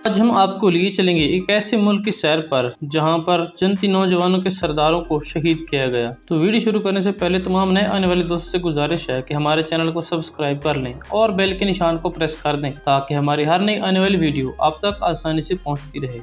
آج ہم آپ کو لیے چلیں گے ایک ایسے ملک کی سیر پر جہاں پر جنتی نوجوانوں کے سرداروں کو شہید کیا گیا۔ تو ویڈیو شروع کرنے سے پہلے تمام نئے آنے والے دوستوں سے گزارش ہے کہ ہمارے چینل کو سبسکرائب کر لیں اور بیل کے نشان کو پریس کر دیں تاکہ ہماری ہر نئی آنے والی ویڈیو آپ تک آسانی سے پہنچتی رہے۔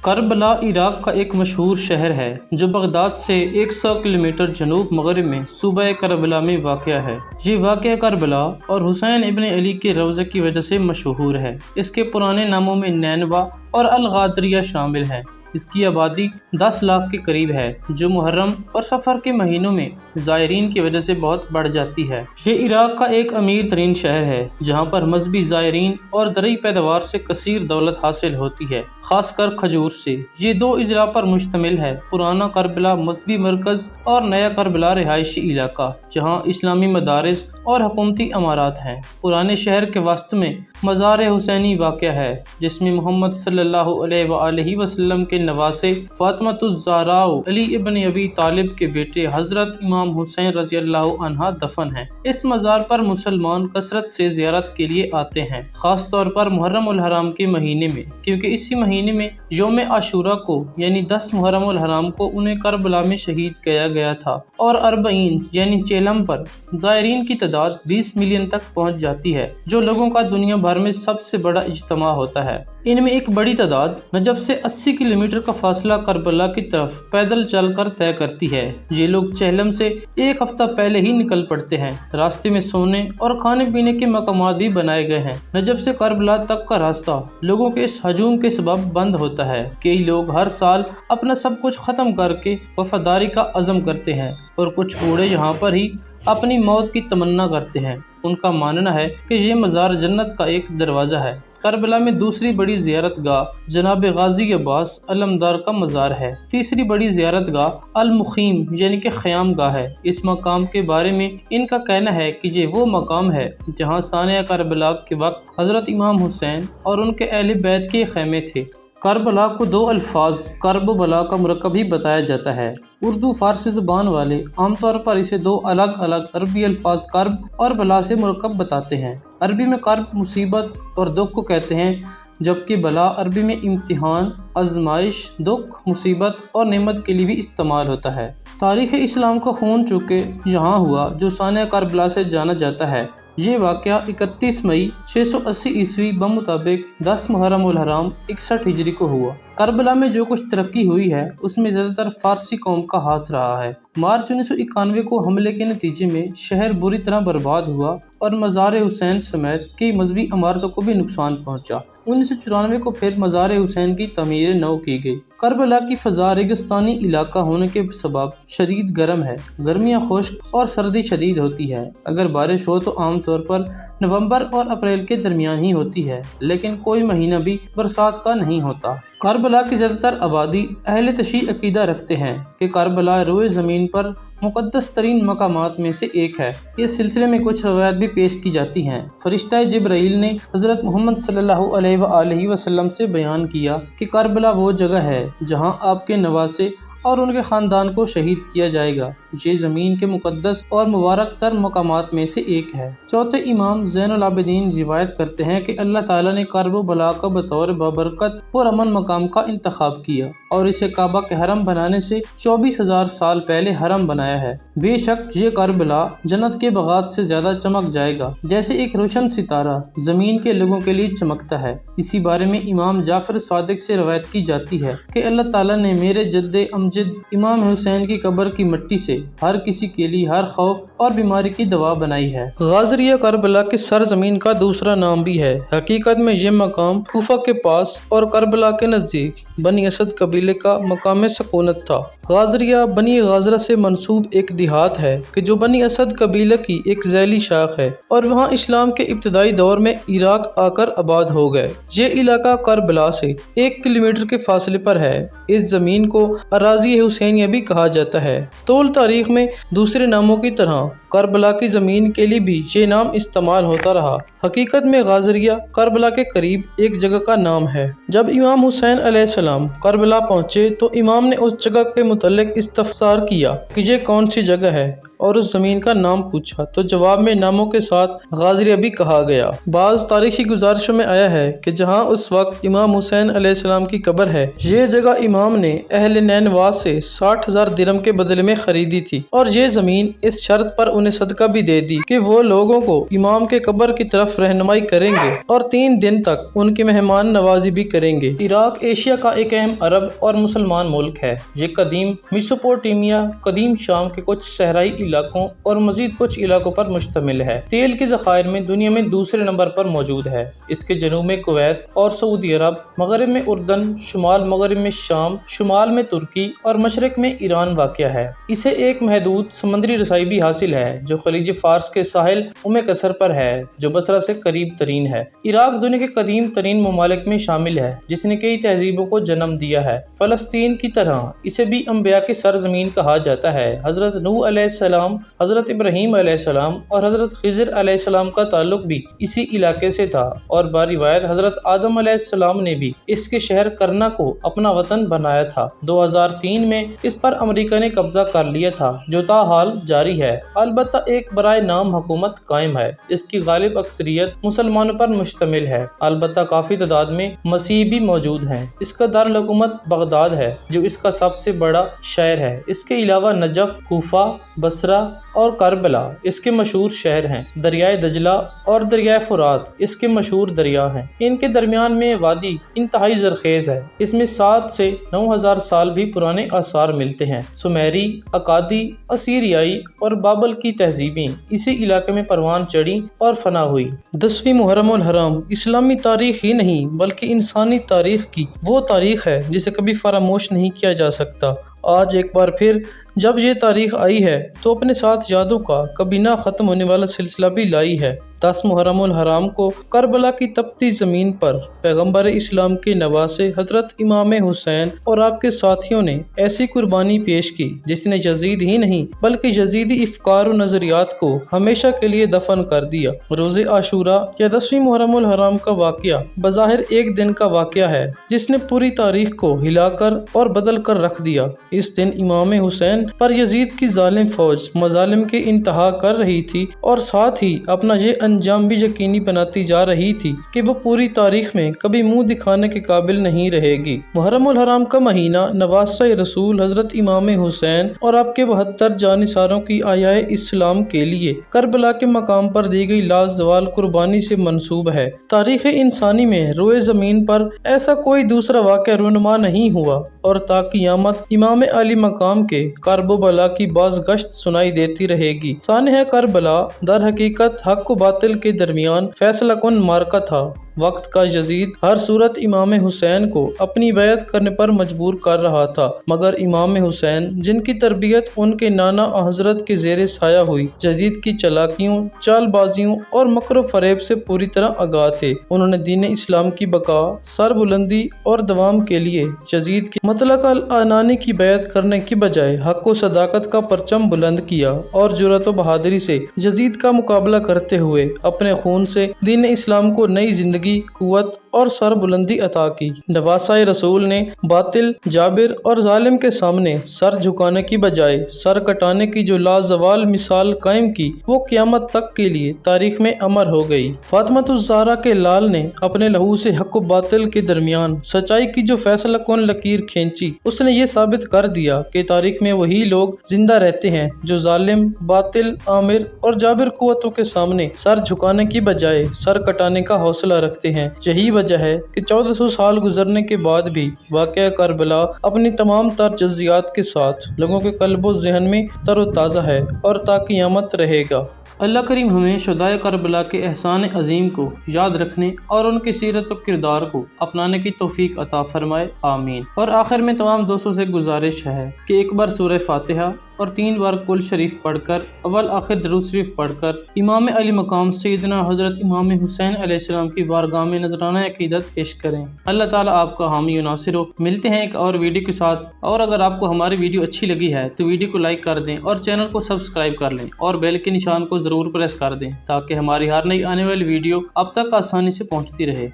کربلا عراق کا ایک مشہور شہر ہے جو بغداد سے 100 کلومیٹر جنوب مغرب میں صوبہ کربلا میں واقع ہے۔ یہ واقعہ کربلا اور حسین ابن علی کے روضہ کی وجہ سے مشہور ہے۔ اس کے پرانے ناموں میں نینوا اور الغادریہ شامل ہیں۔ اس کی آبادی 10 لاکھ کے قریب ہے جو محرم اور صفر کے مہینوں میں زائرین کی وجہ سے بہت بڑھ جاتی ہے۔ یہ عراق کا ایک امیر ترین شہر ہے جہاں پر مذہبی زائرین اور زرعی پیداوار سے کثیر دولت حاصل ہوتی ہے، خاص کر کھجور سے۔ یہ 2 اضلاع پر مشتمل ہے: پرانا کربلا مذہبی مرکز اور نیا کربلا رہائشی علاقہ جہاں اسلامی مدارس اور حکومتی عمارات ہیں۔ پرانے شہر کے وسط میں مزار حسینی واقع ہے جس میں محمد صلی اللہ علیہ وآلہ وسلم کے نواسے فاطمۃ الزہراء علی ابن ابی طالب کے بیٹے حضرت امام حسین رضی اللہ عنہ دفن ہیں۔ اس مزار پر مسلمان کثرت سے زیارت کے لیے آتے ہیں، خاص طور پر محرم الحرام کے مہینے میں، کیونکہ اسی مہینے میں یوم عاشوراء کو یعنی 10 محرم الحرام کو انہیں کربلا میں شہید کیا گیا تھا، اور 40 یعنی چیلم پر زائرین کی تعداد 20 ملین تک پہنچ جاتی ہے، جو لوگوں کا دنیا بھر میں سب سے بڑا اجتماع ہوتا ہے۔ ان میں ایک بڑی تعداد نجف سے 80 کلومیٹر کا فاصلہ کربلا کی طرف پیدل چل کر طے کرتی ہے۔ یہ لوگ چہلم سے 1 ہفتہ پہلے ہی نکل پڑتے ہیں۔ راستے میں سونے اور کھانے پینے کے مقامات بھی بنائے گئے ہیں۔ نجف سے کربلا تک کا راستہ لوگوں کے اس ہجوم کے سبب بند ہوتا ہے۔ کئی لوگ ہر سال اپنا سب کچھ ختم کر کے وفاداری کا عزم کرتے ہیں اور کچھ بوڑھے یہاں پر ہی اپنی موت کی تمنا کرتے ہیں۔ ان کا ماننا ہے کہ یہ مزار جنت کا ایک دروازہ ہے۔ کربلا میں دوسری بڑی زیارت گاہ جناب غازی عباس علمدار کا مزار ہے۔ تیسری بڑی زیارت گاہ المخیم یعنی کہ خیام گاہ ہے۔ اس مقام کے بارے میں ان کا کہنا ہے کہ یہ وہ مقام ہے جہاں ثانیہ کربلا کے وقت حضرت امام حسین اور ان کے اہل بیت کے خیمے تھے۔ کربلا کو 2 الفاظ کرب و بلا کا مرکب ہی بتایا جاتا ہے۔ اردو فارسی زبان والے عام طور پر اسے 2 الگ الگ عربی الفاظ کرب اور بلا سے مرکب بتاتے ہیں۔ عربی میں کرب مصیبت اور دکھ کو کہتے ہیں، جبکہ بلا عربی میں امتحان، آزمائش، دکھ، مصیبت اور نعمت کے لیے بھی استعمال ہوتا ہے۔ تاریخ اسلام کا خون چونکہ یہاں ہوا جو ثانیہ کربلا سے جانا جاتا ہے۔ یہ واقعہ 31 مئی 680 عیسوی بمطابق 10 محرم الحرام 61 ہجری کو ہوا۔ کربلا میں جو کچھ ترقی ہوئی ہے اس میں زیادہ تر فارسی قوم کا ہاتھ رہا ہے۔ مارچ 1991 کو حملے کے نتیجے میں شہر بری طرح برباد ہوا اور مزار حسین سمیت کئی مذہبی عمارتوں کو بھی نقصان پہنچا۔ 1994 کو پھر مزار حسین کی تعمیر نو کی گئی۔ کربلا کی فضا ریگستانی علاقہ ہونے کے سبب شدید گرم ہے۔ گرمیاں خشک اور سردی شدید ہوتی ہے۔ اگر بارش ہو تو عام طور پر نومبر اور اپریل کے درمیان ہی ہوتی ہے، لیکن کوئی مہینہ بھی برسات کا نہیں ہوتا۔ کربلا کی زیادہ تر آبادی اہل تشیع عقیدہ رکھتے ہیں کہ کربلا روئے زمین پر مقدس ترین مقامات میں سے ایک ہے۔ اس سلسلے میں کچھ روایات بھی پیش کی جاتی ہیں۔ فرشتہ جبرائیل نے حضرت محمد صلی اللہ علیہ وآلہ وسلم سے بیان کیا کہ کربلا وہ جگہ ہے جہاں آپ کے نواسے اور ان کے خاندان کو شہید کیا جائے گا۔ یہ زمین کے مقدس اور مبارک تر مقامات میں سے ایک ہے۔ چوتھے امام زین العابدین روایت کرتے ہیں کہ اللہ تعالیٰ نے کرب و بلا کا بطور بابرکت پرامن مقام کا انتخاب کیا اور اسے کعبہ کے حرم بنانے سے 24,000 سال پہلے حرم بنایا ہے۔ بے شک یہ کربلا جنت کے باغات سے زیادہ چمک جائے گا جیسے ایک روشن ستارہ زمین کے لوگوں کے لیے چمکتا ہے۔ اسی بارے میں امام جعفر صادق سے روایت کی جاتی ہے کہ اللہ تعالیٰ نے میرے جد امجد امام حسین کی قبر کی مٹی سے ہر کسی کے لیے ہر خوف اور بیماری کی دوا بنائی ہے۔ غازریہ کربلا کی سرزمین کا دوسرا نام بھی ہے۔ حقیقت میں یہ مقام کوفہ کے پاس اور کربلا کے نزدیک بنی اسد قبیلے کا مقام سکونت تھا۔ غازریہ بنی غازرہ سے منسوب ایک دیہات ہے کہ جو بنی اسد قبیلے کی ایک ذیلی شاخ ہے اور وہاں اسلام کے ابتدائی دور میں عراق آ کر آباد ہو گئے۔ یہ علاقہ کربلا سے 1 کلومیٹر کے فاصلے پر ہے۔ اس زمین کو اراضی حسینیہ بھی کہا جاتا ہے۔ طول تاریخ میں دوسرے ناموں کی طرح کربلا کی زمین کے لیے بھی یہ نام استعمال ہوتا رہا۔ حقیقت میں غازریہ کربلا کے قریب ایک جگہ کا نام ہے۔ جب امام حسین علیہ السلام کربلا پہنچے تو امام نے اس جگہ کے متعلق استفسار کیا کہ یہ کون سی جگہ ہے۔ اور اس زمین کا نام پوچھا تو جواب میں ناموں کے ساتھ غازی ابی کہا گیا۔ بعض تاریخی گزارشوں میں آیا ہے کہ جہاں اس وقت امام حسین علیہ السلام کی قبر ہے، یہ جگہ امام نے اہل نینوا سے 60,000 درہم کے بدلے میں خریدی تھی، اور یہ زمین اس شرط پر انہیں صدقہ بھی دے دی کہ وہ لوگوں کو امام کے قبر کی طرف رہنمائی کریں گے اور 3 دن تک ان کی مہمان نوازی بھی کریں گے۔ عراق ایشیا کا ایک اہم عرب اور مسلمان ملک ہے۔ یہ قدیم میسوپوٹیمیا، قدیم شام کے کچھ صحرائی علاقوں اور مزید کچھ علاقوں پر مشتمل ہے۔ تیل کے ذخائر میں دنیا میں دوسرے نمبر پر موجود ہے۔ اس کے جنوب میں کویت اور سعودی عرب، مغرب میں اردن، شمال مغرب میں شام، شمال میں ترکی اور مشرق میں ایران واقع ہے۔ اسے ایک محدود سمندری رسائی بھی حاصل ہے جو خلیج فارس کے ساحل قصر پر ہے، جو بصرہ سے قریب ترین ہے۔ عراق دنیا کے قدیم ترین ممالک میں شامل ہے جس نے کئی تہذیبوں کو جنم دیا ہے۔ فلسطین کی طرح اسے بھی انبیاء کی سرزمین کہا جاتا ہے۔ حضرت نوح علیہ السلام، حضرت ابراہیم علیہ السلام اور حضرت خضر علیہ السلام کا تعلق بھی اسی علاقے سے تھا، اور باروایت حضرت آدم علیہ السلام نے بھی اس کے شہر کرنا کو اپنا وطن بنایا تھا۔ 2003 میں اس پر امریکہ نے قبضہ کر لیا تھا، جو تاحال جاری ہے۔ البتہ ایک برائے نام حکومت قائم ہے۔ اس کی غالب اکثریت مسلمانوں پر مشتمل ہے، البتہ کافی تعداد میں مسیحی بھی موجود ہیں۔ اس کا دارالحکومت بغداد ہے جو اس کا سب سے بڑا شہر ہے۔ اس کے علاوہ نجف، کوفہ، بصرہ اور کربلا اس کے مشہور شہر ہیں۔ دریائے دجلہ اور دریائے فرات اس کے مشہور دریا ہیں۔ ان کے درمیان میں وادی انتہائی زرخیز ہے۔ اس میں 7 سے 9,000 سال بھی پرانے آثار ملتے ہیں۔ سمیری، اکادی، اسیریائی اور بابل کی تہذیبیں اسی علاقے میں پروان چڑھی اور فنا ہوئی۔ 10ویں محرم الحرام اسلامی تاریخ ہی نہیں بلکہ انسانی تاریخ کی وہ تاریخ ہے جسے کبھی فراموش نہیں کیا جا سکتا۔ آج ایک بار پھر جب یہ تاریخ آئی ہے تو اپنے ساتھ یادوں کا کبھی نہ ختم ہونے والا سلسلہ بھی لائی ہے۔ 10 محرم الحرام کو کربلا کی تپتی زمین پر پیغمبر اسلام کے نواسے حضرت امام حسین اور آپ کے ساتھیوں نے ایسی قربانی پیش کی جس نے یزید ہی نہیں بلکہ یزیدی افکار و نظریات کو ہمیشہ کے لیے دفن کر دیا۔ روز عاشوراء یا 10ویں محرم الحرام کا واقعہ بظاہر ایک دن کا واقعہ ہے جس نے پوری تاریخ کو ہلا کر اور بدل کر رکھ دیا۔ اس دن امام حسین پر یزید کی ظالم فوج مظالم کے انتہا کر رہی تھی اور ساتھ ہی اپنا یہ انجام بھی یقینی بناتی جا رہی تھی کہ وہ پوری تاریخ میں کبھی منہ دکھانے کے قابل نہیں رہے گی۔ محرم الحرام کا مہینہ نواسہ رسول حضرت امام حسین اور آپ کے 72 جانثاروں کی آیائے اسلام کے لیے کربلا کے مقام پر دی گئی لازوال قربانی سے منسوب ہے۔ تاریخ انسانی میں روئے زمین پر ایسا کوئی دوسرا واقعہ رونما نہیں ہوا اور تا قیامت امام علی مقام کے کرب و بلا کی باز گشت سنائی دیتی رہے گی۔ سانحہ کربلا در حقیقت حق و باطل کے درمیان فیصلہ کن معرکہ تھا۔ وقت کا یزید ہر صورت امام حسین کو اپنی بیعت کرنے پر مجبور کر رہا تھا، مگر امام حسین جن کی تربیت ان کے نانا حضرت کے زیر سایہ ہوئی، یزید کی چالاکیوں، چال بازیوں اور مکر و فریب سے پوری طرح آگاہ تھے۔ انہوں نے دین اسلام کی بقا، سر بلندی اور دوام کے لیے یزید کی مطلق العنانی کی بیعت کرنے کی بجائے حق و صداقت کا پرچم بلند کیا اور جرأت و بہادری سے یزید کا مقابلہ کرتے ہوئے اپنے خون سے دین اسلام کو نئی زندگی، قوت اور سر بلندی عطا کی۔ نواسہ رسول نے باطل، جابر اور ظالم کے سامنے سر جھکانے کی بجائے سر کٹانے کی جو لازوال مثال قائم کی وہ قیامت تک کے لیے تاریخ میں امر ہو گئی۔ فاطمۃ الزہرا کے لال نے اپنے لہو سے حق و باطل کے درمیان سچائی کی جو فیصلہ کن لکیر کھینچی، اس نے یہ ثابت کر دیا کہ تاریخ میں وہی لوگ زندہ رہتے ہیں جو ظالم، باطل، آمر اور جابر قوتوں کے سامنے سر جھکانے کی بجائے سر کٹانے کا حوصلہ رکھتے ہیں۔ یہی وجہ ہے کہ 1400 سال گزرنے کے بعد بھی واقعہ کربلا اپنی تمام تر جزیات کے ساتھ لوگوں کے قلب و ذہن میں تر و تازہ ہے اور تا قیامت رہے گا۔ اللہ کریم ہمیں شہدائے کربلا کے احسان عظیم کو یاد رکھنے اور ان کی سیرت و کردار کو اپنانے کی توفیق عطا فرمائے، آمین۔ اور آخر میں تمام دوستوں سے گزارش ہے کہ ایک بار سورہ فاتحہ اور 3 بار کل شریف پڑھ کر، اول آخر درود شریف پڑھ کر امام علی مقام سیدنا حضرت امام حسین علیہ السلام کی بارگاہ میں نذرانہ عقیدت پیش کریں۔ اللہ تعالیٰ آپ کا حامی و ناصر ہو۔ ملتے ہیں ایک اور ویڈیو کے ساتھ، اور اگر آپ کو ہماری ویڈیو اچھی لگی ہے تو ویڈیو کو لائک کر دیں اور چینل کو سبسکرائب کر لیں اور بیل کے نشان کو ضرور پریس کر دیں تاکہ ہماری ہر نئی آنے والی ویڈیو اب تک آسانی سے پہنچتی رہے۔